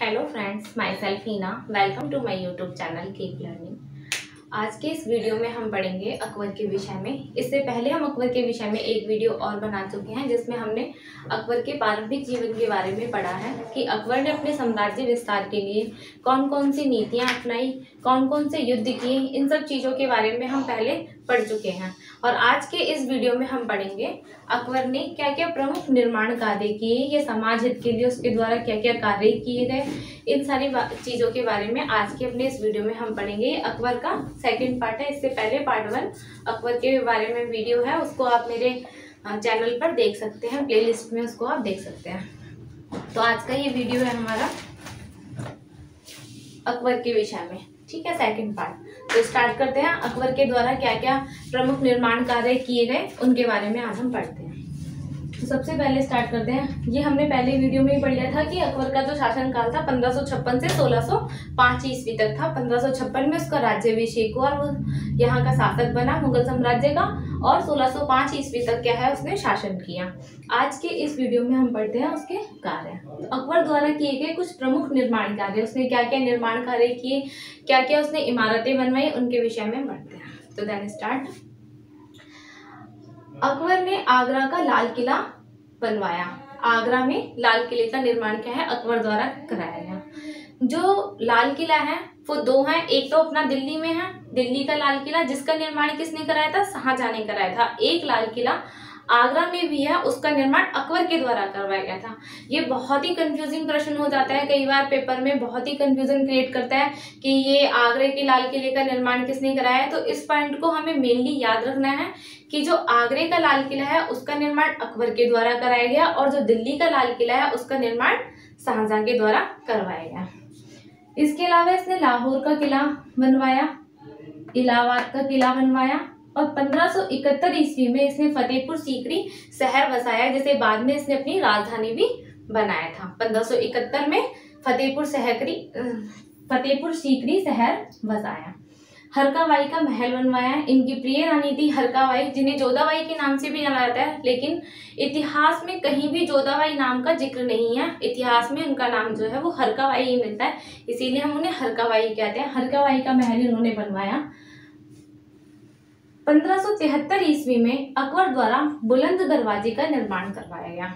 Hello friends, myself Heena. Welcome to my YouTube channel keep learning. आज के इस video में हम पढ़ेंगे अकबर के विषय में। इससे पहले हम अकबर के विषय में एक वीडियो और बना चुके हैं जिसमें हमने अकबर के प्रारंभिक जीवन के बारे में पढ़ा है कि अकबर ने अपने साम्राज्य विस्तार के लिए कौन कौन सी नीतियाँ अपनाई, कौन कौन से युद्ध किए, इन सब चीज़ों के बारे में हम पहले पढ़ चुके हैं। और आज के इस वीडियो में हम पढ़ेंगे अकबर ने क्या क्या प्रमुख निर्माण कार्य किए, ये समाज हित के लिए उसके द्वारा क्या क्या कार्य किए गए, इन सारी चीज़ों के बारे में आज के अपने इस वीडियो में हम पढ़ेंगे। अकबर का सेकंड पार्ट है। इससे पहले पार्ट 1 अकबर के बारे में वीडियो है, उसको आप मेरे चैनल पर देख सकते हैं, प्लेलिस्ट में उसको आप देख सकते हैं। तो आज का ये वीडियो है हमारा अकबर के विषय में, ठीक है, सेकंड पार्ट। तो स्टार्ट करते हैं। अकबर के द्वारा क्या क्या प्रमुख निर्माण कार्य किए गए उनके बारे में आज हम पढ़ते हैं। तो सबसे पहले स्टार्ट करते हैं। ये हमने पहले वीडियो में ही पढ़ लिया था कि अकबर का जो शासनकाल था 1556 से 1605 ईस्वी तक था। 1556 में उसका राज्याभिषेक हुआ और वो यहाँ का शासक बना मुगल साम्राज्य का, और 1605 ईस्वी तक क्या है उसने शासन किया। आज के इस वीडियो में हम पढ़ते हैं उसके कार्य। तो अकबर द्वारा किए गए कुछ प्रमुख निर्माण कार्य, उसने क्या क्या निर्माण कार्य किए, क्या क्या उसने इमारतें बनवाई, उनके विषय में पढ़ते हैं। तो देन स्टार्ट। अकबर ने आगरा का लाल किला बनवाया। आगरा में लाल किले का निर्माण क्या है, अकबर द्वारा कराया गया। जो लाल किला है वो दो हैं, एक तो अपना दिल्ली में है, दिल्ली का लाल किला जिसका निर्माण किसने कराया था, शाहजहां ने कराया था। एक लाल किला आगरा में भी है, उसका निर्माण अकबर के द्वारा करवाया गया था। ये बहुत ही कंफ्यूजिंग प्रश्न हो जाता है, कई बार पेपर में बहुत ही कंफ्यूजन क्रिएट करता है कि ये आगरे के लाल किले का निर्माण किसने कराया है। तो इस पॉइंट को हमें मेनली याद रखना है कि जो आगरे का लाल किला है उसका निर्माण अकबर के द्वारा कराया गया, और जो दिल्ली का लाल किला है उसका निर्माण शाहजहां के द्वारा करवाया गया। इसके अलावा इसने लाहौर का किला बनवाया, इलाहाबाद का किला बनवाया, और 1571 ईस्वी में इसने फतेहपुर सीकरी शहर बसाया, जिसे बाद में इसने अपनी राजधानी भी बनाया था। 1571 में फतेहपुर सीकरी शहर बसाया। हरकाबाई का महल बनवाया। इनकी प्रिय रानी थी हरकाबाई, जिन्हें जोधाबाई के नाम से भी जाना जाता है, लेकिन इतिहास में कहीं भी जोधाबाई नाम का जिक्र नहीं है। इतिहास में उनका नाम जो है वो हरकाबाई ही मिलता है, इसीलिए हम उन्हें हरकाबाई कहते हैं। हरकाबाई का महल इन्होंने बनवाया। 1573 ईस्वी में अकबर द्वारा बुलंद दरवाजे का निर्माण करवाया गया।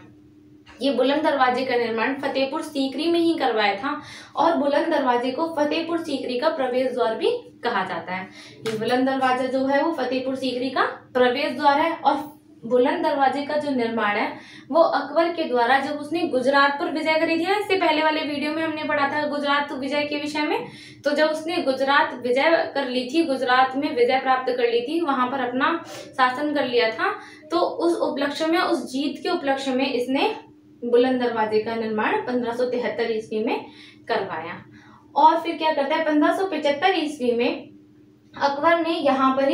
ये बुलंद दरवाजे का निर्माण फतेहपुर सीकरी में ही करवाया था, और बुलंद दरवाजे को फतेहपुर सीकरी का प्रवेश द्वार भी कहा जाता है। ये बुलंद दरवाजा जो है वो फतेहपुर सीकरी का प्रवेश द्वार है। और बुलंद दरवाजे का जो निर्माण है वो अकबर के द्वारा, जब उसने गुजरात पर विजय करी थी, इससे पहले वाले वीडियो में हमने पढ़ा था गुजरात विजय के विषय में। तो जब उसने गुजरात विजय कर ली थी, गुजरात में विजय प्राप्त कर ली थी, वहां पर अपना शासन कर लिया था, तो उस उपलक्ष्य में, उस जीत के उपलक्ष्य में इसने बुलंद दरवाजे का निर्माण 1573 ईस्वी में करवाया। और फिर क्या करता है, 1575 ईस्वी में अकबर ने यहाँ पर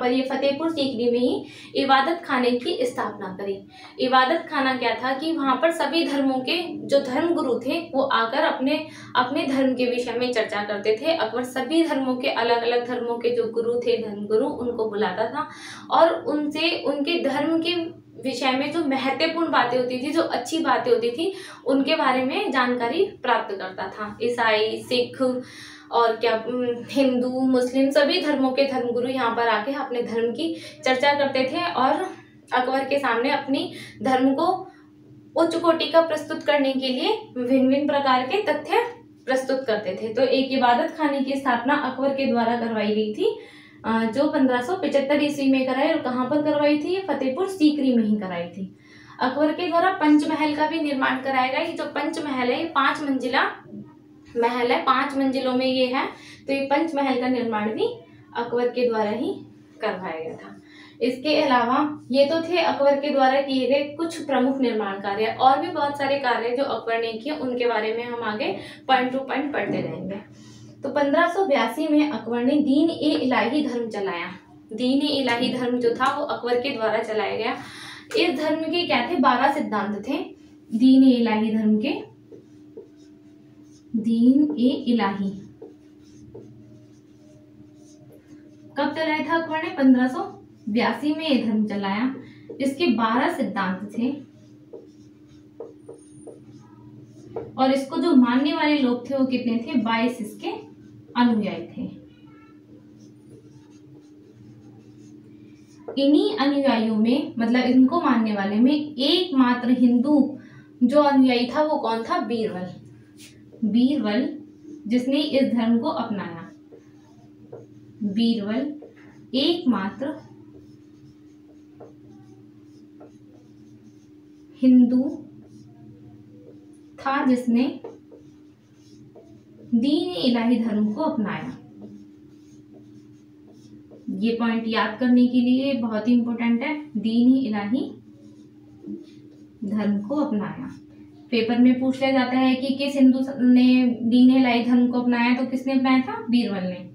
ही फतेहपुर सीकरी में ही इबादत खाने की स्थापना करी। इबादत खाना क्या था कि वहाँ पर सभी धर्मों के जो धर्म गुरु थे वो आकर अपने अपने धर्म के विषय में चर्चा करते थे। अकबर सभी धर्मों के, अलग अलग धर्मों के जो गुरु थे, धर्म गुरु, उनको बुलाता था और उनसे उनके धर्म के विषय में जो महत्वपूर्ण बातें होती थी, जो अच्छी बातें होती थी, उनके बारे में जानकारी प्राप्त करता था। ईसाई, सिख और क्या हिंदू, मुस्लिम, सभी धर्मों के धर्मगुरु यहाँ पर आके अपने धर्म की चर्चा करते थे और अकबर के सामने अपनी धर्म को उच्च कोटि का प्रस्तुत करने के लिए भिन्न भिन्न प्रकार के तथ्य प्रस्तुत करते थे। तो एक इबादत खाने की स्थापना अकबर के द्वारा करवाई गई थी, जो 1575 ईस्वी में कराई। और कहाँ पर करवाई थी, ये फतेहपुर सीकरी में ही कराई थी। अकबर के द्वारा पंचमहल का भी निर्माण कराया गया। ये जो पंचमहल है, ये 5 मंजिला महल है, 5 मंजिलों में ये है। तो ये पंचमहल का निर्माण भी अकबर के द्वारा ही करवाया गया था। इसके अलावा ये तो थे अकबर के द्वारा किए गए कुछ प्रमुख निर्माण कार्य। और भी बहुत सारे कार्य जो अकबर ने किए, उनके बारे में हम आगे पॉइंट टू पॉइंट पढ़ते रहेंगे। तो 1582 में अकबर ने दीन ए इलाही धर्म चलाया। दीन ए इलाही धर्म जो था वो अकबर के द्वारा चलाया गया। इस धर्म के क्या थे, 12 सिद्धांत थे दीन ए इलाही धर्म के। दीन ए इलाही कब चलाया था अकबर ने, 1582 में ये धर्म चलाया। इसके 12 सिद्धांत थे। और इसको जो मानने वाले लोग थे वो कितने थे, 22 इसके अनुयायी थे। इन्हीं अनुयायियों में, मतलब इनको मानने वाले में एकमात्र हिंदू जो अनुयायी था वो कौन था, बीरबल। बीरबल जिसने इस धर्म को अपनाया, बीरबल एकमात्र हिंदू था जिसने दीन इलाही धर्म को अपनाया। ये पॉइंट याद करने के लिए बहुत ही इंपॉर्टेंट है, दीन इलाही धर्म को अपनाया। पेपर में पूछ लिया जाता है कि किस हिंदू ने दीन इलाही धर्म को अपनाया, तो किसने अपनाया था, बीरबल ने।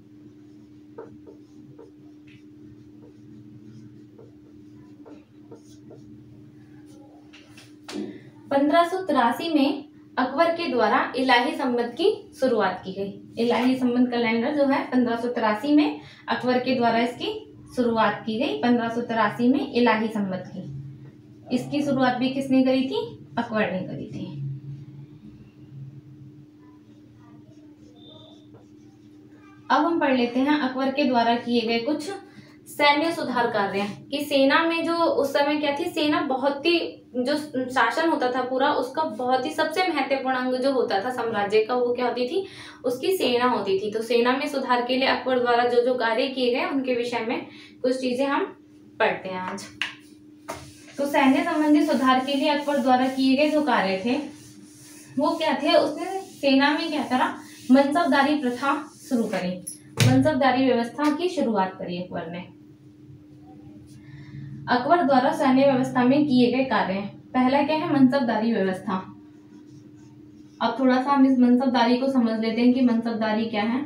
पंद्रह में अकबर के द्वारा इलाही संबंध की शुरुआत की गई। इलाही संबंध कैलेंडर जो है 1583 में अकबर के द्वारा इसकी शुरुआत की गई। 1583 में इलाही संबंध की, इसकी शुरुआत भी किसने करी थी, अकबर ने करी थी। अब हम पढ़ लेते हैं अकबर के द्वारा किए गए कुछ सैन्य सुधार कार्य, कि सेना में जो उस समय क्या थी, सेना बहुत ही, जो शासन होता था पूरा उसका बहुत ही सबसे महत्वपूर्ण अंग जो होता था साम्राज्य का, वो क्या होती थी, उसकी सेना होती थी। तो सेना में सुधार के लिए अकबर द्वारा जो जो कार्य किए गए उनके विषय में कुछ चीजें हम पढ़ते हैं आज। तो सैन्य संबंधी सुधार के लिए अकबर द्वारा किए गए जो कार्य थे वो क्या थे, उसने सेना में क्या करा, मनसबदारी प्रथा शुरू करी, मनसबदारी व्यवस्था की शुरुआत करी अकबर ने। अकबर द्वारा सैन्य व्यवस्था में किए गए कार्य, पहला क्या है, मनसबदारी व्यवस्था। अब थोड़ा सा हम इस मनसबदारी को समझ लेते हैं कि मनसबदारी क्या है।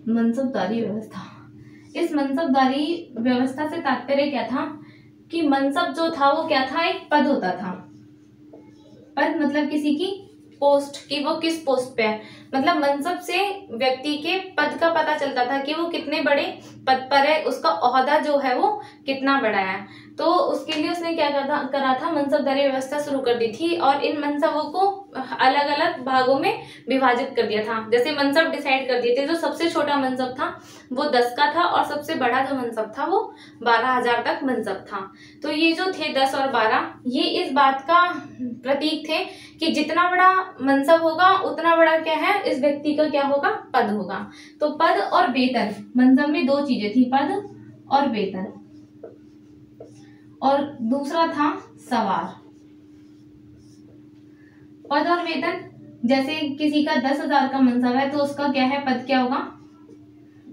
मनसबदारी व्यवस्था, इस मनसबदारी व्यवस्था से तात्पर्य क्या था कि मनसब जो था वो क्या था, एक पद होता था। पद मतलब किसी की पोस्ट, कि वो किस पोस्ट पे है, मतलब मनसब से व्यक्ति के पद का पता चलता था कि वो कितने बड़े पद पर है, उसका ओहदा जो है वो कितना बड़ा है। तो उसके लिए उसने क्या करा था, मनसबदारी व्यवस्था शुरू कर दी थी और इन मनसबों को अलग अलग भागों में विभाजित कर दिया था। जैसे मनसब डिसाइड कर दिए थे, जो सबसे छोटा मनसब था वो 10 का था और सबसे बड़ा जो मनसब था वो 12,000 तक मनसब था। तो ये जो थे 10 और 12, ये इस बात का प्रतीक थे कि जितना बड़ा मनसब होगा उतना बड़ा क्या है, इस व्यक्ति का क्या होगा, पद होगा। तो पद और वेतन, मनसब में दो चीजें थी, पद और वेतन, और दूसरा था सवार। पद और वेतन, जैसे किसी का 10,000 का मनसब है तो उसका क्या है, पद क्या होगा,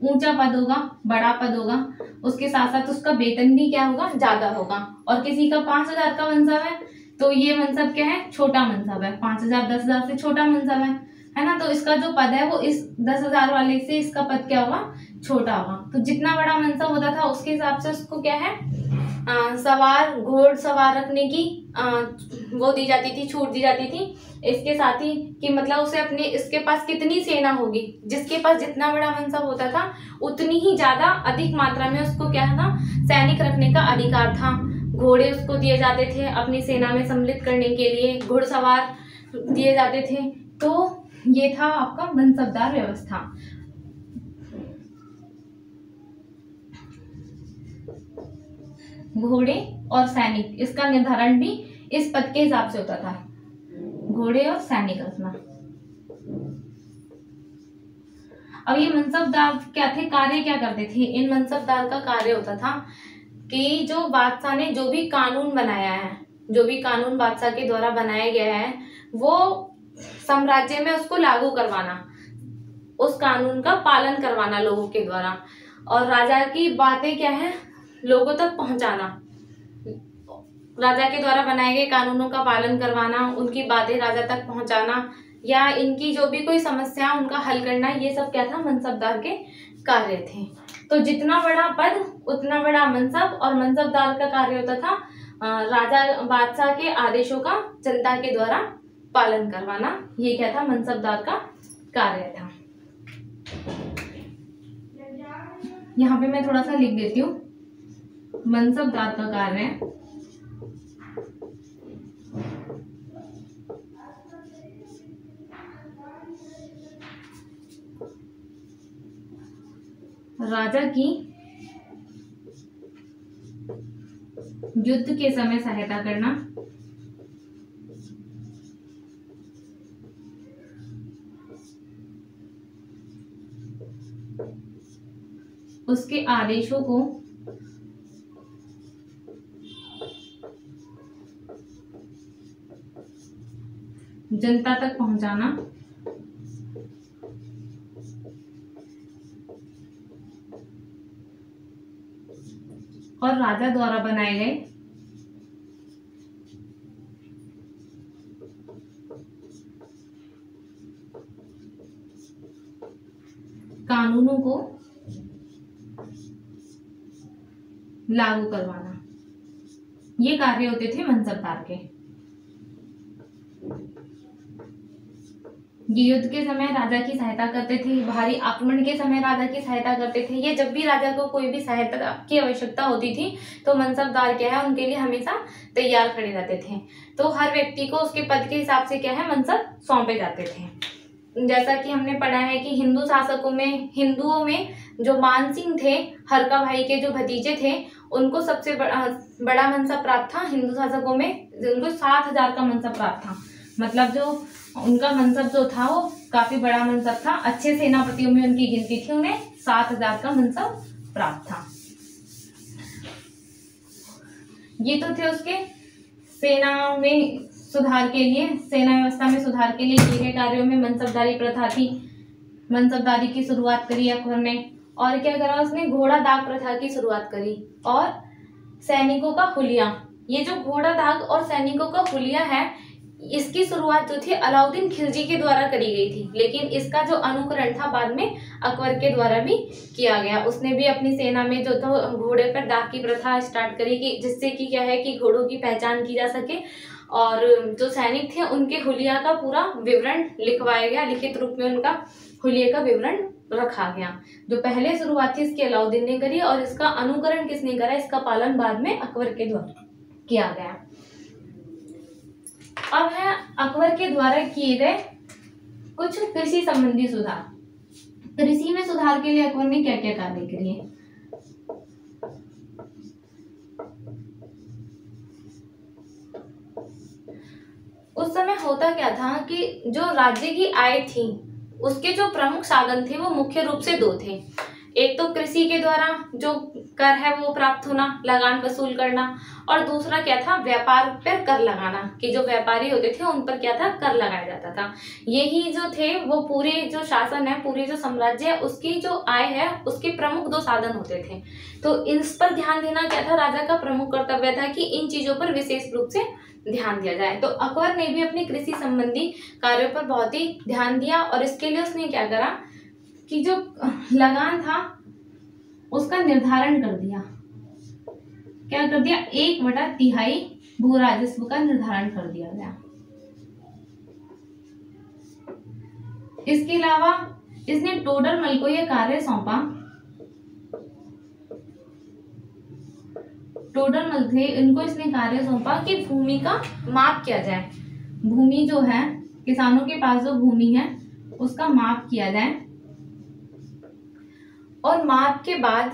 ऊंचा पद होगा, बड़ा पद होगा, उसके साथ साथ उसका वेतन भी क्या होगा, ज्यादा होगा। और किसी का 5,000 का मनसब है तो ये मनसब क्या है, छोटा मनसब है, 5,000 10,000 से छोटा मनसब है ना। तो इसका जो पद है वो इस 10,000 वाले से इसका पद क्या होगा, छोटा होगा। तो जितना बड़ा मनसब होता था उसके हिसाब से उसको क्या है, सवार, घोड़ सवार रखने की वो दी जाती थी, छूट दी जाती थी। इसके साथ ही कि मतलब उसे अपने, इसके पास कितनी सेना होगी, जिसके पास जितना बड़ा मनसब होता था उतनी ही ज्यादा अधिक मात्रा में उसको क्या था, सैनिक रखने का अधिकार था। घोड़े उसको दिए जाते थे अपनी सेना में सम्मिलित करने के लिए, घुड़सवार दिए जाते थे। तो ये था आपका मनसबदार व्यवस्था। घोड़े और सैनिक, इसका निर्धारण भी इस पद के हिसाब से होता था, घोड़े और सैनिक रखना। अब ये मनसबदार क्या थे, कार्य क्या करते थे, इन मनसबदार का कार्य होता था कि जो बादशाह ने जो भी कानून बनाया है, जो भी कानून बादशाह के द्वारा बनाया गया है वो साम्राज्य में उसको लागू करवाना, उस कानून का पालन करवाना लोगों के द्वारा, और राजा की बातें क्या है, लोगों तक पहुंचाना। राजा के द्वारा बनाए गए कानूनों का पालन करवाना, उनकी बातें राजा तक पहुंचाना, या इनकी जो भी कोई समस्या उनका हल करना, ये सब क्या था, मनसबदार के कार्य थे। तो जितना बड़ा पद उतना बड़ा मनसब, और मनसबदार का कार्य होता था राजा बादशाह के आदेशों का जनता के द्वारा पालन करवाना। ये क्या था, मनसबदार का कार्य था। यहाँ पे मैं थोड़ा सा लिख देती हूँ। मनसबदार का कार्य राजा की युद्ध के समय सहायता करना, उसके आदेशों को जनता तक पहुंचाना, और राजा द्वारा बनाए गए कानूनों को लागू करवाना, ये कार्य होते थे मनसबदार के। ये युद्ध के समय राजा की सहायता करते थे, भारी आक्रमण के समय राजा की सहायता करते थे। ये जब भी राजा को कोई भी सहायता की आवश्यकता होती थी तो मनसबदार क्या है उनके लिए हमेशा तैयार खड़े रहते थे। तो हर व्यक्ति को उसके पद के हिसाब से क्या है मनसब सौंपे जाते थे। जैसा कि हमने पढ़ा है कि हिंदू शासकों में, हिंदुओं में जो मानसिंह थे, हरका भाई के जो भतीजे थे, उनको सबसे बड़ा मनसब प्राप्त था। हिंदू शासकों में उनको 7,000 का मनसब प्राप्त था। मतलब जो उनका मनसब जो था वो काफी बड़ा मनसब था। अच्छे सेनापतियों में उनकी गिनती थी, उन्हें 7,000 का मनसब प्राप्त था। ये तो थे उसके सेना में सुधार के लिए, सेना व्यवस्था में सुधार के लिए किए गए कार्यों में मनसबदारी प्रथा थी। मनसबदारी की शुरुआत करी अकबर ने। और क्या करा उसने, घोड़ा दाग प्रथा की शुरुआत करी। और सैनिकों का हुलिया, ये जो घोड़ा दाग और सैनिकों का हुलिया है, इसकी शुरुआत जो थी अलाउद्दीन खिलजी के द्वारा करी गई थी, लेकिन इसका जो अनुकरण था बाद में अकबर के द्वारा भी किया गया। उसने भी अपनी सेना में जो था घोड़े पर दाग की प्रथा स्टार्ट करी, कि जिससे कि क्या है कि घोड़ों की पहचान की जा सके, और जो सैनिक थे उनके हुलिया का पूरा विवरण लिखवाया गया, लिखित रूप में उनका हुलिये का विवरण रखा गया। जो पहले शुरुआत थी इसकी अलाउद्दीन ने करी, और इसका अनुकरण किसने करा, इसका पालन बाद में अकबर के द्वारा किया गया। अब है अकबर के द्वारा किए गए कुछ कृषि संबंधी सुधार। कृषि में सुधार के लिए अकबर ने क्या क्या कार्य किए। उस समय होता क्या था कि जो राज्य की आय थी उसके जो प्रमुख साधन थे वो मुख्य रूप से 2 थे। एक तो कृषि के द्वारा जो कर है वो प्राप्त होना, लगान वसूल करना, और दूसरा क्या था, व्यापार पर कर लगाना, कि जो व्यापारी होते थे उन पर क्या था, कर लगाया जाता था। यही जो थे वो पूरे जो शासन है, पूरे जो साम्राज्य है, उसकी जो आय है उसके प्रमुख 2 साधन होते थे। तो इस पर ध्यान देना क्या था, राजा का प्रमुख कर्तव्य था कि इन चीजों पर विशेष रूप से ध्यान दिया जाए। तो अकबर ने भी अपनी कृषि संबंधी कार्यों पर बहुत ही ध्यान दिया, और इसके लिए उसने क्या करा कि जो लगान था उसका निर्धारण कर दिया। क्या कर दिया, 1/3 भू राजस्व का निर्धारण कर दिया गया। इसके अलावा इसने टोडरमल को यह कार्य सौंपा। टोडरमल थे, इनको इसने कार्य सौंपा कि भूमि का माप किया जाए। भूमि जो है, किसानों के पास जो भूमि है उसका माप किया जाए, और माप के बाद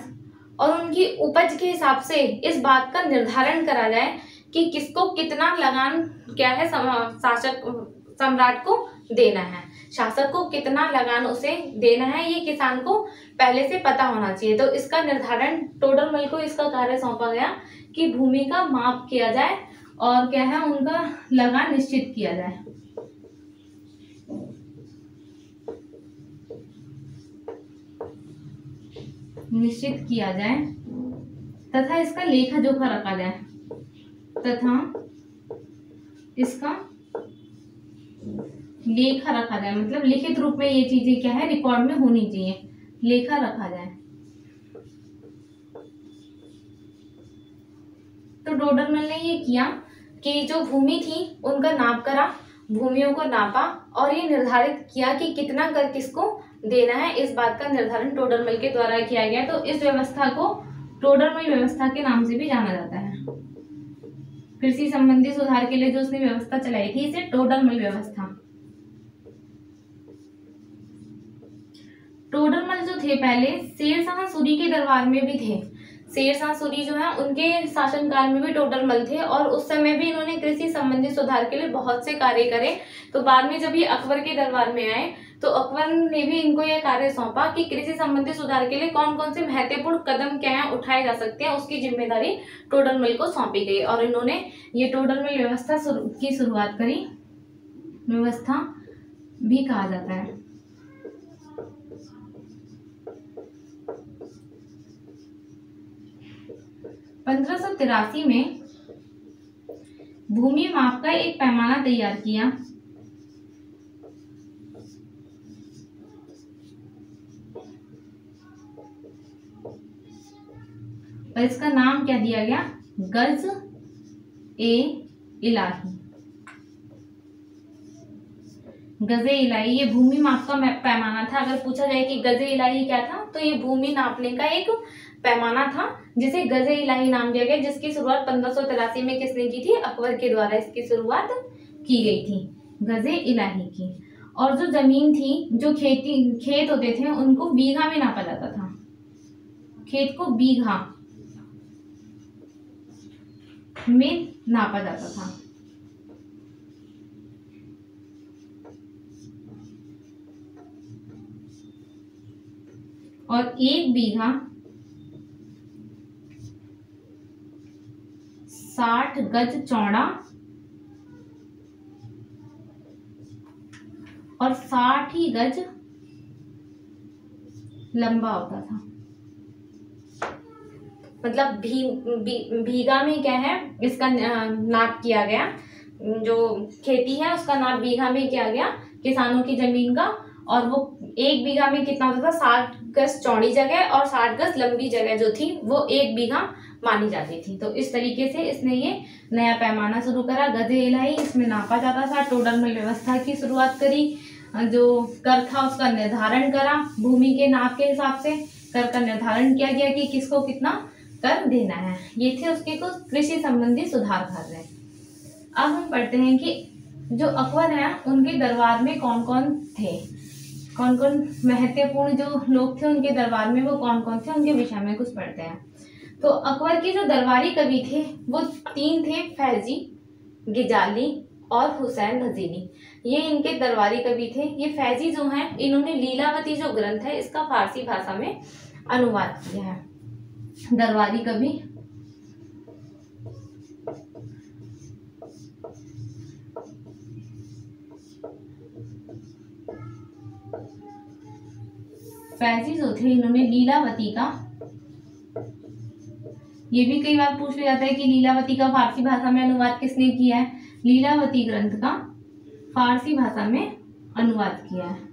और उनकी उपज के हिसाब से इस बात का निर्धारण करा जाए कि किसको कितना लगान क्या है, शासक सम्राट को देना है, शासक को कितना लगान उसे देना है, ये किसान को पहले से पता होना चाहिए। तो इसका निर्धारण टोडरमल को इसका कार्य सौंपा गया कि भूमि का माप किया जाए और क्या है उनका लगान निश्चित किया जाए। निश्चित किया जाए तथा इसका लेखा जोखा रखा जाए, तथा इसका लेखा रखा जाए, मतलब लिखित रूप में ये चीजें क्या है रिकॉर्ड में होनी चाहिए, लेखा रखा जाए। तो टोडरमल ने ये किया कि जो भूमि थी उनका नाप करा, भूमियों को नापा और ये निर्धारित किया कि कितना कर किसको देना है, इस बात का निर्धारण टोडरमल के द्वारा किया गया। तो इस व्यवस्था को टोडरमल व्यवस्था के नाम से भी जाना जाता है। कृषि संबंधी सुधार के लिए जो उसने व्यवस्था चलाई थी इसे टोडरमल व्यवस्था। टोडरमल जो थे पहले शेरशाह सूरी के दरबार में भी थे। शेरशाह सूरी जो है उनके शासनकाल में भी टोडरमल थे और उस समय भी इन्होंने कृषि संबंधी सुधार के लिए बहुत से कार्य करे। तो बाद में जब ये अकबर के दरबार में आए तो अकबर ने भी इनको यह कार्य सौंपा कि कृषि संबंधी सुधार के लिए कौन कौन से महत्वपूर्ण कदम क्या है उठाए जा सकते हैं, उसकी जिम्मेदारी टोडरमल को सौंपी गई और इन्होंने ये टोडरमल व्यवस्था की शुरुआत करी। व्यवस्था भी कहा जाता है। 1583 में भूमि माप का एक पैमाना तैयार किया। और इसका नाम क्या दिया गया? गज ए इलाही। गजे इलाही ये भूमि माप का पैमाना था। अगर पूछा जाए कि गजे इलाही क्या था तो ये भूमि नापने का एक पैमाना था जिसे गजे इलाही नाम दिया गया, जिसकी शुरुआत 1583 में किसने की थी? अकबर के द्वारा इसकी शुरुआत की गई थी गजे इलाही की। और जो जमीन थी, जो खेत होते थे उनको बीघा में नापा जाता था। खेत को बीघा में नापा जाता था। और एक बीघा 60 गज चौड़ा और 60 ही गज लंबा होता था। मतलब बीघा में क्या है, इसका नाप किया गया। जो खेती है उसका नाप बीघा में किया गया किसानों की जमीन का। और वो एक बीघा में कितना होता था? 60 गज चौड़ी जगह और 60 गज लंबी जगह जो थी वो एक बीघा मानी जाती थी। तो इस तरीके से इसने ये नया पैमाना शुरू करा गजे इलाही। इसमें नापा जाता था। टोडरमल व्यवस्था की शुरुआत करी। जो कर था उसका निर्धारण करा। भूमि के नाप के हिसाब से कर का निर्धारण किया गया कि किसको कितना कर देना है। ये थे उसके कुछ कृषि संबंधी सुधार कार्य। अब हम पढ़ते हैं कि जो अकबर है उनके दरबार में कौन कौन थे, कौन कौन महत्वपूर्ण जो लोग थे उनके दरबार में, वो कौन कौन थे उनके विषय में कुछ पढ़ते हैं। तो अकबर के जो दरबारी कवि थे वो 3 थे, फैजी, गिजाली और हुसैन नजीनी। ये इनके दरबारी कवि थे। ये फैजी जो हैं इन्होंने लीलावती जो ग्रंथ है इसका फारसी भाषा में अनुवाद किया है। दरबारी कवि फैजी जो थे इन्होंने लीलावती का, ये भी कई बार पूछ लिया जाता है कि लीलावती का फारसी भाषा में अनुवाद किसने किया है? लीलावती ग्रंथ का फारसी भाषा में अनुवाद किया है।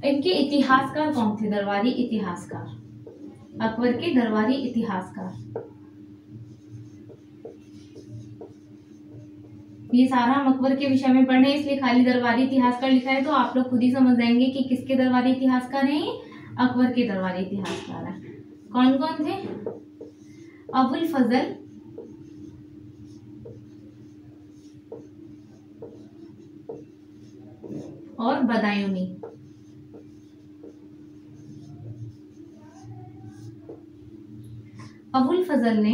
इनके इतिहासकार कौन थे? दरबारी इतिहासकार, अकबर के दरबारी इतिहासकार। ये सारा हम अकबर के विषय में पढ़ने इसलिए खाली दरबारी इतिहासकार लिखा है, तो आप लोग खुद ही समझ जाएंगे कि किसके दरबारी इतिहासकार हैं। ये अकबर के दरबारी इतिहासकार हैं। कौन कौन थे? अबुल फजल, और बदायूनी। अबुल फजल ने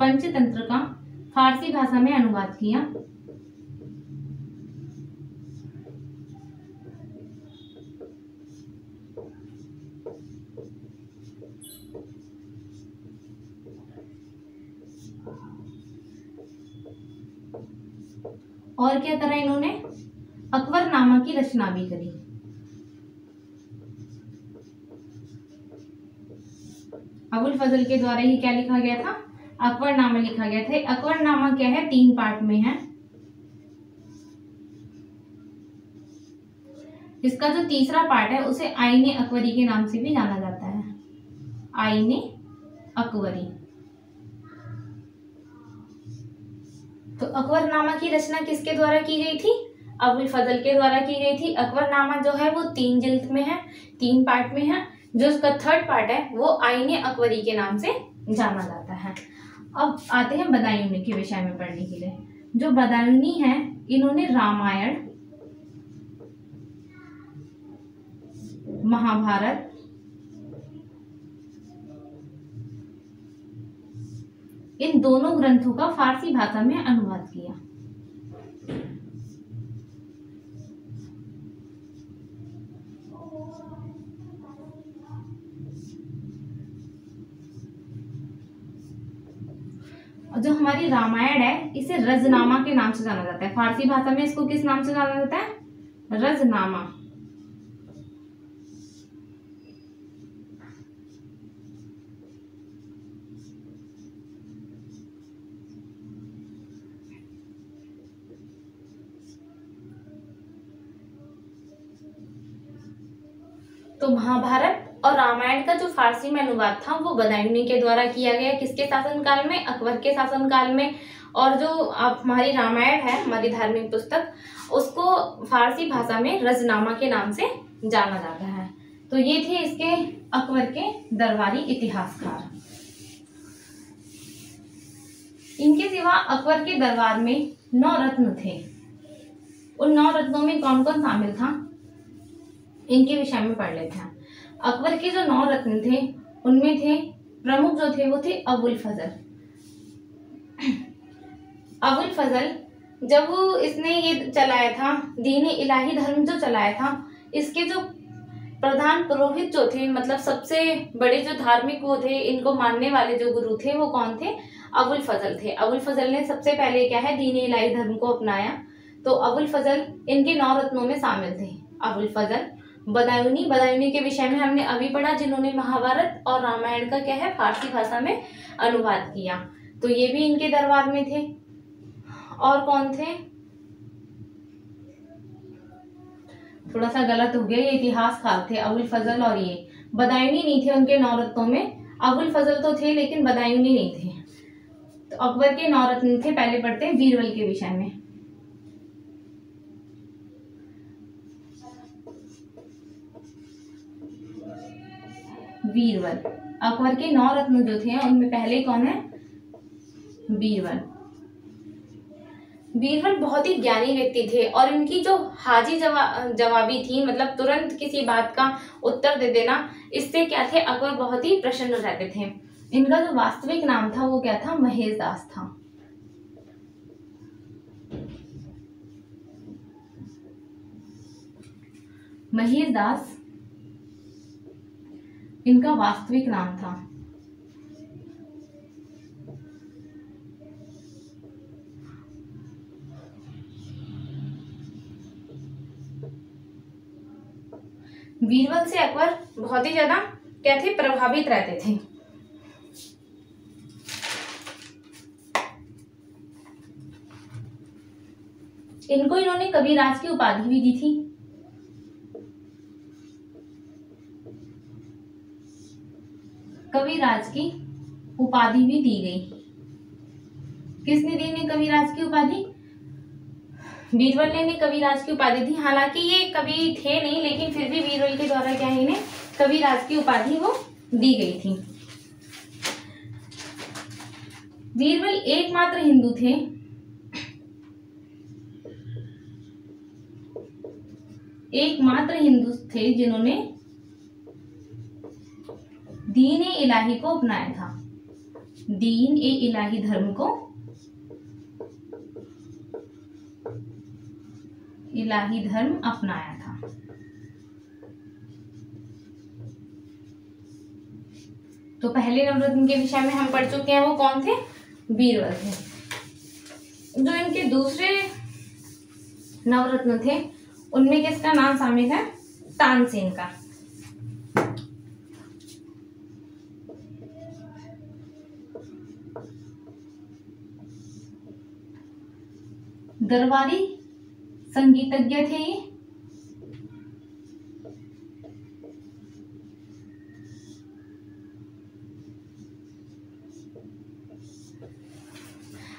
पंचतंत्र का फारसी भाषा में अनुवाद किया। और क्या करा इन्होंने? अकबरनामा की रचना भी करी। अबुल फजल के द्वारा ही क्या लिखा गया था? अकबरनामा लिखा गया था। अकबरनामा क्या है? 3 पार्ट में है। इसका जो तीसरा पार्ट है उसे आईने अकबरी के नाम से भी जाना जाता है, आईने अकबरी। तो अकबरनामा की रचना किसके द्वारा की गई थी? अबुल फजल के द्वारा की गई थी। अकबरनामा जो है वो 3 जिल्द में है, 3 पार्ट में है। जो उसका थर्ड पार्ट है वो आईने अकबरी के नाम से जाना जाता है। अब आते हैं बदायूनी के विषय में पढ़ने के लिए। जो बदायूनी है इन्होंने रामायण, महाभारत, इन दोनों ग्रंथों का फारसी भाषा में अनुवाद किया। जो हमारी रामायण है इसे रजनामा के नाम से जाना जाता है। फारसी भाषा में इसको किस नाम से जाना जाता है? रजनामा। तो महाभारत और रामायण का जो फारसी में अनुवाद था वो बदायूनी के द्वारा किया गया। किसके शासनकाल में? अकबर के शासनकाल में। और जो अब हमारी रामायण है, हमारी धार्मिक पुस्तक, उसको फारसी भाषा में रजनामा के नाम से जाना जाता है। तो ये थे इसके अकबर के दरबारी इतिहासकार। इनके सिवा अकबर के दरबार में 9 रत्न थे। उन 9 रत्नों में कौन कौन शामिल था इनके विषय में पढ़ लेते हैं। अकबर के जो 9 रत्न थे उनमें थे, प्रमुख जो थे वो थे अबुल फजल। अबुल फजल जब वो इसने ये चलाया था, दीन इलाही धर्म जो चलाया था, इसके जो प्रधान पुरोहित जो थे, मतलब सबसे बड़े जो धार्मिक वो थे, इनको मानने वाले जो गुरु थे वो कौन थे? अबुल फजल थे। अबुल फजल ने सबसे पहले क्या है, दीन इलाही धर्म को अपनाया। तो अबुल फजल इनके 9 रत्नों में शामिल थे। अबुल फजल। बदायूनी के विषय में हमने अभी पढ़ा, जिन्होंने महाभारत और रामायण का क्या है, फारसी भाषा में अनुवाद किया। तो ये भी इनके दरबार में थे। और कौन थे? थोड़ा सा गलत हो गया, ये इतिहासकार थे अबुल फजल, और ये बदायूनी नहीं थे उनके 9 रत्नों में। अबुल फजल तो थे लेकिन बदायूनी नहीं थे। तो अकबर के 9 रत्न थे। पहले पढ़ते हैं बीरबल के विषय में। बीरबल, अकबर के 9 रत्न जो थे उनमें पहले कौन है? बीरबल। बीरबल बहुत ही ज्ञानी व्यक्ति थे और इनकी जो हाजी जवाबी थी, मतलब तुरंत किसी बात का उत्तर दे देना, इससे क्या थे, अकबर बहुत ही प्रसन्न रहते थे। इनका जो वास्तविक नाम था वो क्या था? महेश दास था। महेश दास इनका वास्तविक नाम था। बीरबल से अकबर बहुत ही ज्यादा क्या थे, प्रभावित रहते थे। इनको इन्होंने कविराज की उपाधि भी दी थी। कविराज की उपाधि भी दी गई। किसने दी इन्हें कविराज की उपाधि? बीरबल ने इन्हें कविराज की उपाधि दी। हालांकि ये कवि थे नहीं, लेकिन फिर भी बीरबल के द्वारा क्या है, इन्हें कविराज की उपाधि वो दी गई थी। बीरबल एकमात्र हिंदू थे जिन्होंने दीन ए इलाही को अपनाया था। दीन ए इलाही धर्म को, इलाही धर्म अपनाया था। तो पहले नवरत्न के विषय में हम पढ़ चुके हैं, वो कौन थे? बीरबल थे। जो इनके दूसरे नवरत्न थे उनमें किसका नाम शामिल है? तानसेन का। दरबारी संगीतज्ञ थे ये।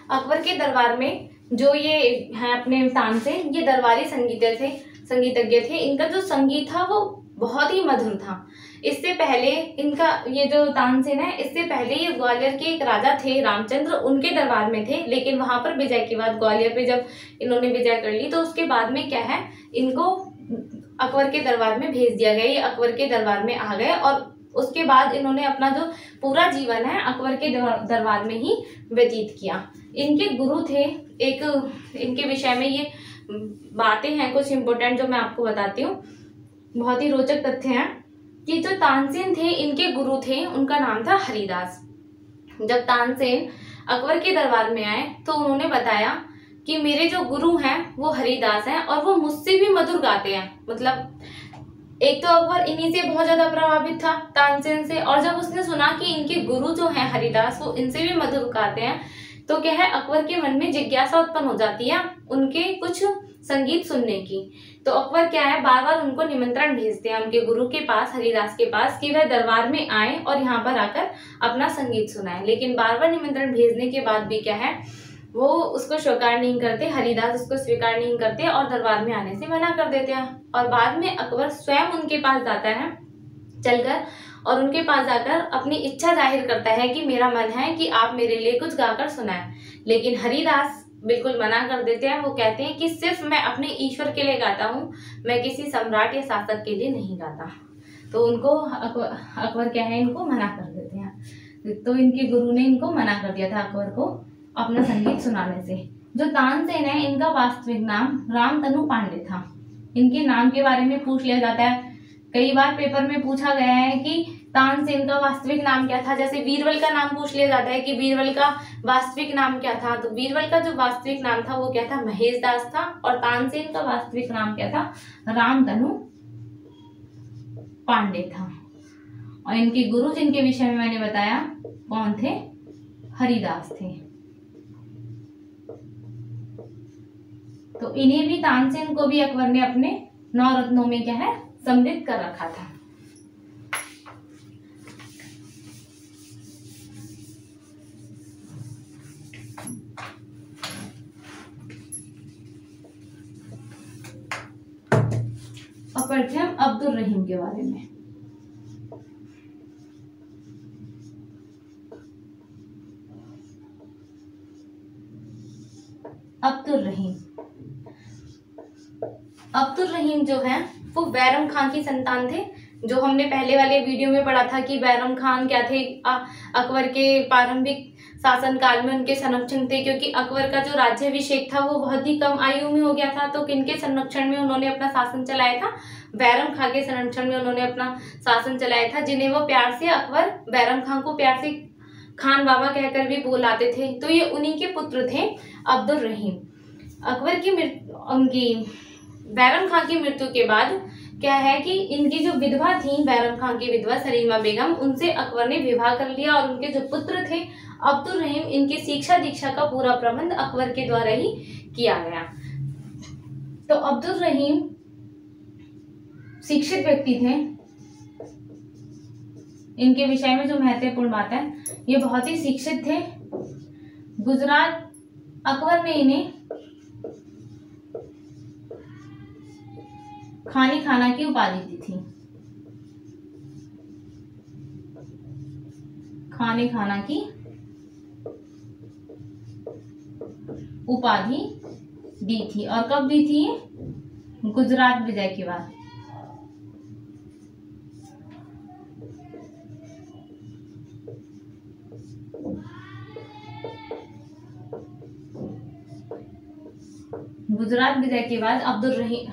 अकबर के दरबार में जो ये हैं अपने तानसेन, ये दरबारी संगीतज्ञ थे। इनका जो संगीत था वो बहुत ही मधुर था। इससे पहले इनका ये जो तानसेन है, इससे पहले ये ग्वालियर के एक राजा थे रामचंद्र, उनके दरबार में थे। लेकिन वहां पर विजय के बाद, ग्वालियर पे जब इन्होंने विजय कर ली, तो उसके बाद में क्या है, इनको अकबर के दरबार में भेज दिया गया। ये अकबर के दरबार में आ गए और उसके बाद इन्होंने अपना जो पूरा जीवन है अकबर के दरबार में ही व्यतीत किया। इनके गुरु थे, एक इनके विषय में ये बातें हैं कुछ इम्पोर्टेंट जो मैं आपको बताती हूँ, बहुत ही रोचक तथ्य हैं कि जो तानसेन थे इनके गुरु थे, उनका नाम था हरिदास। जब तानसेन अकबर के दरबार में आए तो उन्होंने बताया कि मेरे जो गुरु हैं वो हरिदास हैं और वो मुझसे भी मधुर गाते हैं। मतलब एक तो अकबर इन्हीं से बहुत ज्यादा प्रभावित था, तानसेन से, और जब उसने सुना कि इनके गुरु जो हैं हरिदास वो इनसे भी मधुर गाते हैं, तो क्या है, अकबर के मन में जिज्ञासा उत्पन्न हो जाती है उनके कुछ संगीत सुनने की। तो अकबर क्या है, बार बार उनको निमंत्रण भेजते हैं उनके गुरु के पास, हरिदास के पास, कि वह दरबार में आए और यहाँ पर आकर अपना संगीत सुनाए। लेकिन बार बार निमंत्रण भेजने के बाद भी क्या है, वो उसको स्वीकार नहीं करते, हरिदास उसको स्वीकार नहीं करते और दरबार में आने से मना कर देते हैं। और बाद में अकबर स्वयं उनके पास जाता है चलकर, और उनके पास जाकर अपनी इच्छा जाहिर करता है कि मेरा मन है कि आप मेरे लिए कुछ गाकर सुनाएं। लेकिन हरिदास बिल्कुल मना कर देते हैं। वो कहते हैं कि सिर्फ मैं अपने ईश्वर के लिए गाता हूँ, मैं किसी सम्राट या शासक के लिए नहीं गाता। तो उनको अकबर क्या है, इनको मना कर देते हैं। तो इनके गुरु ने इनको मना कर दिया था अकबर को अपना संगीत सुनाने से। जो तानसेन है, इनका वास्तविक नाम रामतनु पांडे था। इनके नाम के बारे में पूछ लिया जाता है, कई बार पेपर में पूछा गया है कि तानसेन का वास्तविक नाम क्या था। जैसे बीरबल का नाम पूछ लिया जाता है कि बीरबल का वास्तविक नाम क्या था, तो बीरबल का जो वास्तविक नाम था वो क्या था, महेश दास था। और तानसेन का वास्तविक नाम क्या था, रामतनु पांडे था। और इनके गुरु जिनके विषय में मैंने बताया कौन थे, हरिदास थे। तो इन्हें भी, तानसेन को भी अकबर ने अपने 9 रत्नों में क्या है, सम्मिलित कर रखा था। अब पढ़ते हैं अब्दुल रहीम के बारे में। अब्दुल रहीम जो है वो बैरम खान की संतान थे। जो हमने पहले वाले वीडियो में पढ़ा था कि बैरम खान क्या थे, अकबर के प्रारंभिक शासनकाल में उनके संरक्षण थे, क्योंकि अकबर का जो राज्याभिषेक था वो बहुत ही कम आयु में हो गया था। तो किनके संरक्षण में उन्होंने अपना शासन चलाया था, बैरम खान के संरक्षण में उन्होंने अपना शासन चलाया था, जिन्हें वो प्यार से, अकबर बैरम खान को प्यार से खान बाबा कहकर भी बुलाते थे। तो ये उन्हीं के पुत्र थे अब्दुल रहीम। अकबर की उनकी बैरम खान की मृत्यु के बाद क्या है कि इनकी जो विधवा थी, बैरम खान की विधवा सलीमा बेगम, उनसे अकबर ने विवाह कर लिया और उनके जो पुत्र थे अब्दुल रहीम, इनकी शिक्षा दीक्षा का पूरा प्रबंध अकबर के द्वारा ही किया गया। तो अब्दुल रहीम शिक्षित व्यक्ति थे। इनके विषय में जो महत्वपूर्ण बात है, ये बहुत ही शिक्षित थे। गुजरात, अकबर ने इन्हें खानी खाना की उपाधि दी थी। खाने खाना की उपाधि दी थी। और कब दी थी? गुजरात विजय के बाद। गुजरात विजय के बाद अब्दुल रहीम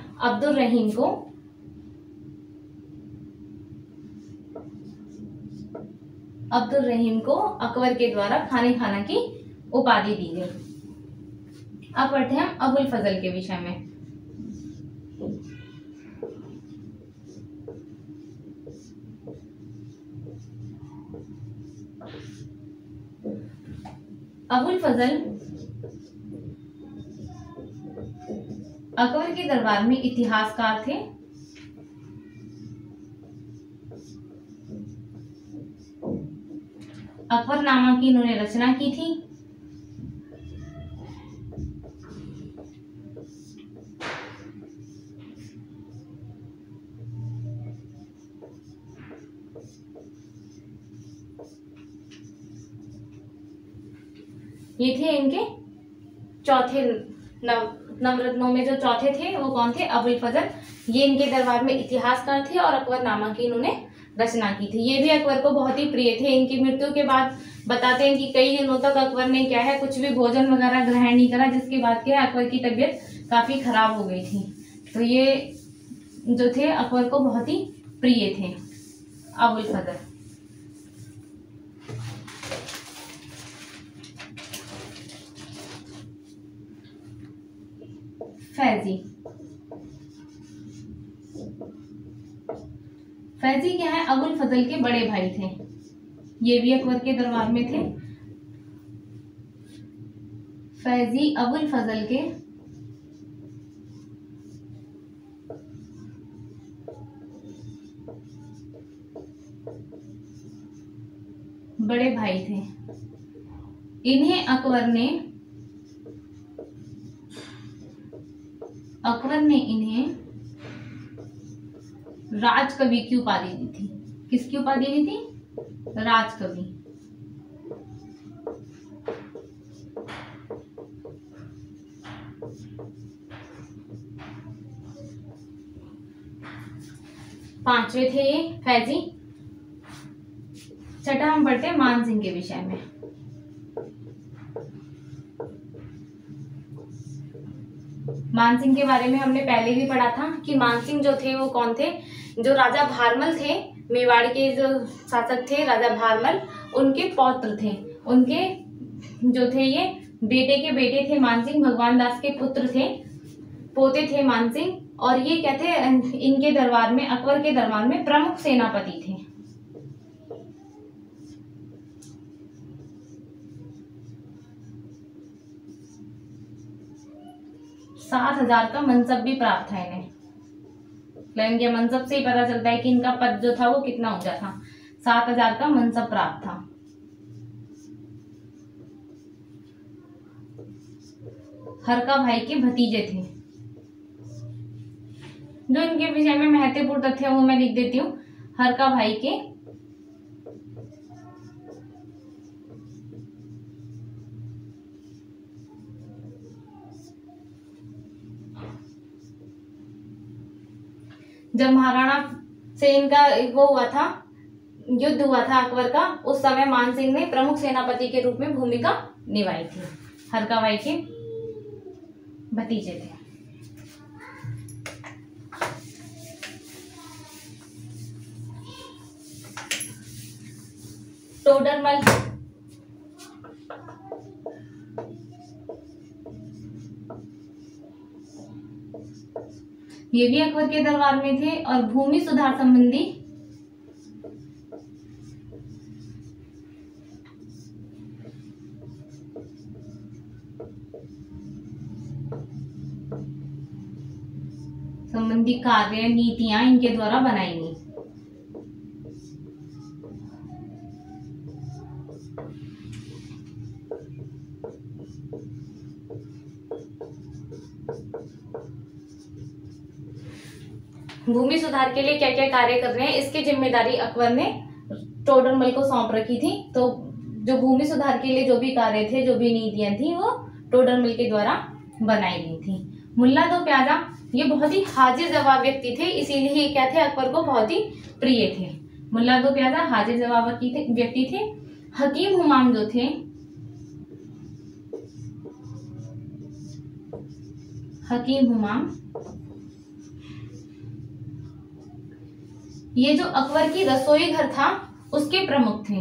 को अकबर के द्वारा खाने खाना की उपाधि दी गई। अब पढ़ते हैं अबुल फजल के विषय में। अबुल फजल अकबर के दरबार में इतिहासकार थे। अकबरनामा की इन्होंने रचना की थी। ये थे इनके चौथे नवरत्नों में जो चौथे थे वो कौन थे? अबुल फजल। ये इनके दरबार में इतिहासकार थे और अकबरनामा की इन्होंने रचना की थी। ये भी अकबर को बहुत ही प्रिय थे। इनकी मृत्यु के बाद बताते हैं कि कई दिनों तक अकबर ने क्या है कुछ भी भोजन वगैरह ग्रहण नहीं करा, जिसके बाद क्या है अकबर की तबीयत काफी खराब हो गई थी। तो ये जो थे अकबर को बहुत ही प्रिय थे, अबुल फजल। फैजी। फैजी क्या है? अबुल फजल के बड़े भाई थे। ये भी अकबर के दरबार में थे। फैजी अबुल फजल के बड़े भाई थे। इन्हें अकबर ने इन्हें राजकवि की उपाधि दी थी। किसकी उपाधि दी थी? राजकवि। पांचवे थे ये फैजी। छठा हम पढ़ते हैं मान सिंह के विषय में। मान सिंह के बारे में हमने पहले भी पढ़ा था कि मान सिंह जो थे वो कौन थे? जो राजा भारमल थे, मेवाड़ के जो शासक थे राजा भारमल, उनके पौत्र थे। उनके जो थे ये बेटे के बेटे थे मान सिंह, भगवान दास के पुत्र थे, पोते थे मान सिंह। और ये क्या थे? इनके दरबार में, अकबर के दरबार में प्रमुख सेनापति थे। सात 7,000 का मनसब भी प्राप्त था इन्हें। इनके मनसब से ही पता चलता है कि इनका पद जो था वो कितना ऊंचा था। 7,000 का मनसब प्राप्त था। हरका भाई के भतीजे थे। जो इनके विषय में महत्वपूर्ण तथ्य वो मैं लिख देती हूँ। हरका भाई के जब महाराणा से इनका वो हुआ था, युद्ध हुआ था अकबर का, उस समय मान सिंह ने प्रमुख सेनापति के रूप में भूमिका निभाई थी। हरका भाई के भतीजे थे। टोडरमल। ये भी अकबर के दरबार में थे और भूमि सुधार संबंधी कार्य नीतियां इनके द्वारा बनाई गई। भूमि सुधार के लिए क्या क्या कार्य कर रहे हैं इसकी जिम्मेदारी अकबर ने टोडरमल को सौंप रखी थी। तो जो भूमि सुधार के लिए जो भी कार्य थे, जो भी नीतियां थी, वो टोडरमल के द्वारा बनाई गई थी। मुल्ला दो प्याजा, ये बहुत ही हाजिर जवाब व्यक्ति थे, इसीलिए क्या थे, अकबर को बहुत ही प्रिय थे। मुल्ला दो प्याजा हाजिर जवाब व्यक्ति थे। हकीम हुमायूं जो थे, हकीम हुमायूं, ये जो अकबर की रसोई घर था उसके प्रमुख थे।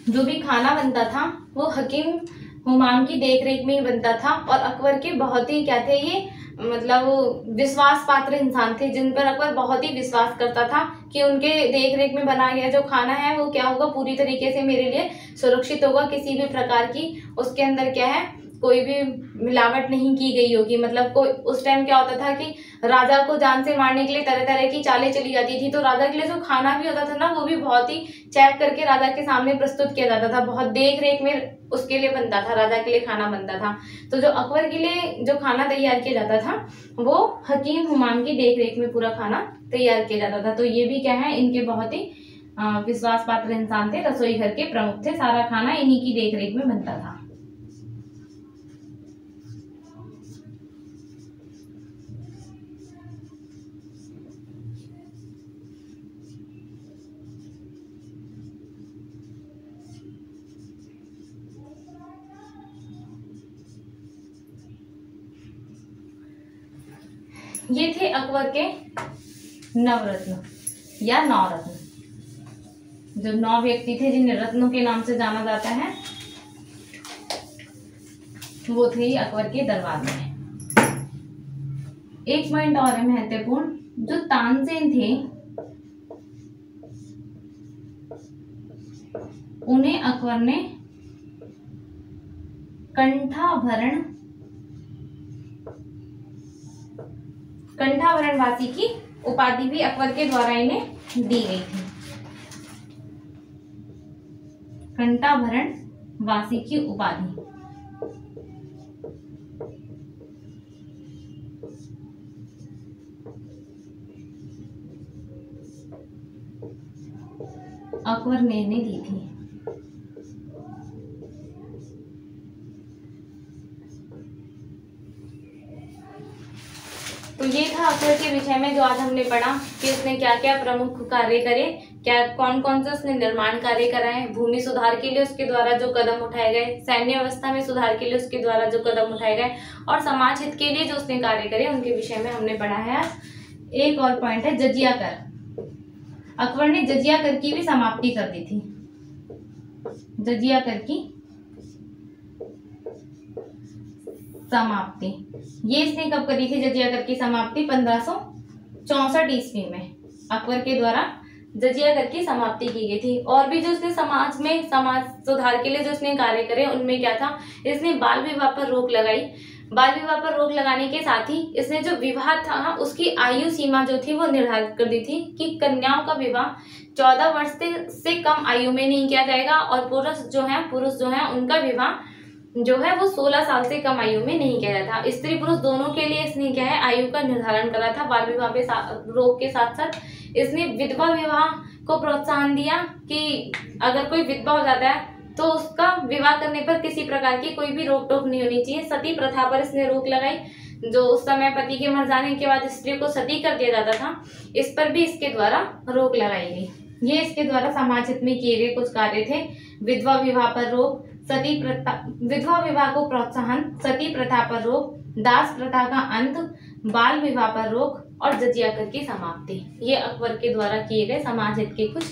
जो भी खाना बनता था वो हकीम हुमायूं की देखरेख में ही बनता था और अकबर के बहुत ही क्या थे, ये मतलब विश्वास पात्र इंसान थे, जिन पर अकबर बहुत ही विश्वास करता था कि उनके देखरेख में बना गया जो खाना है वो क्या होगा, पूरी तरीके से मेरे लिए सुरक्षित होगा, किसी भी प्रकार की उसके अंदर क्या है कोई भी मिलावट नहीं की गई होगी। मतलब कोई उस टाइम क्या होता था कि राजा को जान से मारने के लिए तरह तरह की चालें चली जाती थी, तो राजा के लिए जो खाना भी होता था ना, वो भी बहुत ही चेक करके राजा के सामने प्रस्तुत किया जाता था, बहुत देख रेख में उसके लिए बनता था, राजा के लिए खाना बनता था। तो जो अकबर के लिए जो खाना तैयार किया जाता था वो हकीम हुमायूं की देख रेख में पूरा खाना तैयार किया जाता था। तो ये भी क्या है, इनके बहुत ही विश्वास पात्र इंसान थे, रसोई घर के प्रमुख थे, सारा खाना इन्हीं की देख रेख में बनता था। ये थे अकबर के नवरत्न या 9 रत्न, जो 9 व्यक्ति थे जिन्हें रत्नों के नाम से जाना जाता है, वो थे अकबर के दरबार में। एक पॉइंट और है महत्वपूर्ण, जो तानसेन थे उन्हें अकबर ने कंठाभरण वासी की उपाधि भी अकबर के द्वारा इन्हें दी गई थी। कंठाभरण वासी की उपाधि। अकबर ने इन्हें दी थी। तो ये था अकबर के विषय में जो आज हमने पढ़ा कि उसने क्या क्या प्रमुख कार्य करे, क्या कौन कौन से उसने निर्माण कार्य कराए, भूमि सुधार के लिए उसके द्वारा जो कदम उठाए गए, सैन्य व्यवस्था में सुधार के लिए उसके द्वारा जो कदम उठाए गए, और समाज हित के लिए जो उसने कार्य करे, उनके विषय में हमने पढ़ा है। एक और पॉइंट है जजिया कर। अकबर ने जजिया कर की भी समाप्ति कर दी थी। जजिया कर की समाप्ति, ये इसने कब करी थी? जजिया कर की समाप्ति 1564 ईस्वी में अकबर के द्वारा जजिया कर की समाप्ति की गई थी। और भी जो उसने समाज में समाज सुधार के लिए जो उसने कार्य करे, उनमें क्या था, इसने बाल विवाह पर रोक लगाई। बाल विवाह पर रोक लगाने के साथ ही इसने जो विवाह था उसकी आयु सीमा जो थी वो निर्धारित कर दी थी कि कन्याओं का विवाह 14 वर्ष से कम आयु में नहीं किया जाएगा, और पुरुष जो है उनका विवाह जो है वो 16 साल से कम आयु में नहीं किया जाता। स्त्री पुरुष दोनों के लिए इसने क्या है, आयु का निर्धारण करा था। बाल विवाह पे रोक के साथ साथ इसने विधवा विवाह को प्रोत्साहन दिया कि अगर कोई विधवा हो जाता है तो उसका विवाह करने पर किसी प्रकार की कोई भी रोक टोक नहीं होनी चाहिए। सती प्रथा पर इसने रोक लगाई, जो उस समय पति के मर जाने के बाद स्त्री को सती कर दिया जाता था, इस पर भी इसके द्वारा रोक लगाई गई। ये इसके द्वारा समाज हित में किए गए कुछ कार्य थे। विधवा विवाह पर रोक, सती प्रथा, विधवा विवाह को प्रोत्साहन, सती प्रथा पर रोक, दास प्रथा का अंत, बाल विवाह पर रोक और जजिया कर की समाप्ति, ये अकबर के द्वारा किए गए समाज हित के कुछ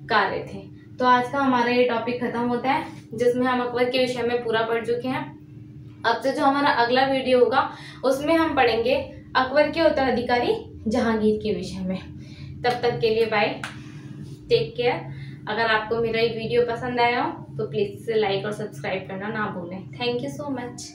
कार्य थे। तो आज का हमारा ये टॉपिक खत्म होता है, जिसमें हम अकबर के विषय में पूरा पढ़ चुके हैं। अब से जो हमारा अगला वीडियो होगा उसमें हम पढ़ेंगे अकबर के उत्तराधिकारी जहांगीर के विषय में। तब तक के लिए बाय, टेक केयर। अगर आपको मेरा ये वीडियो पसंद आया हो तो प्लीज़ इसे लाइक और सब्सक्राइब करना ना भूलें। Thank you so much.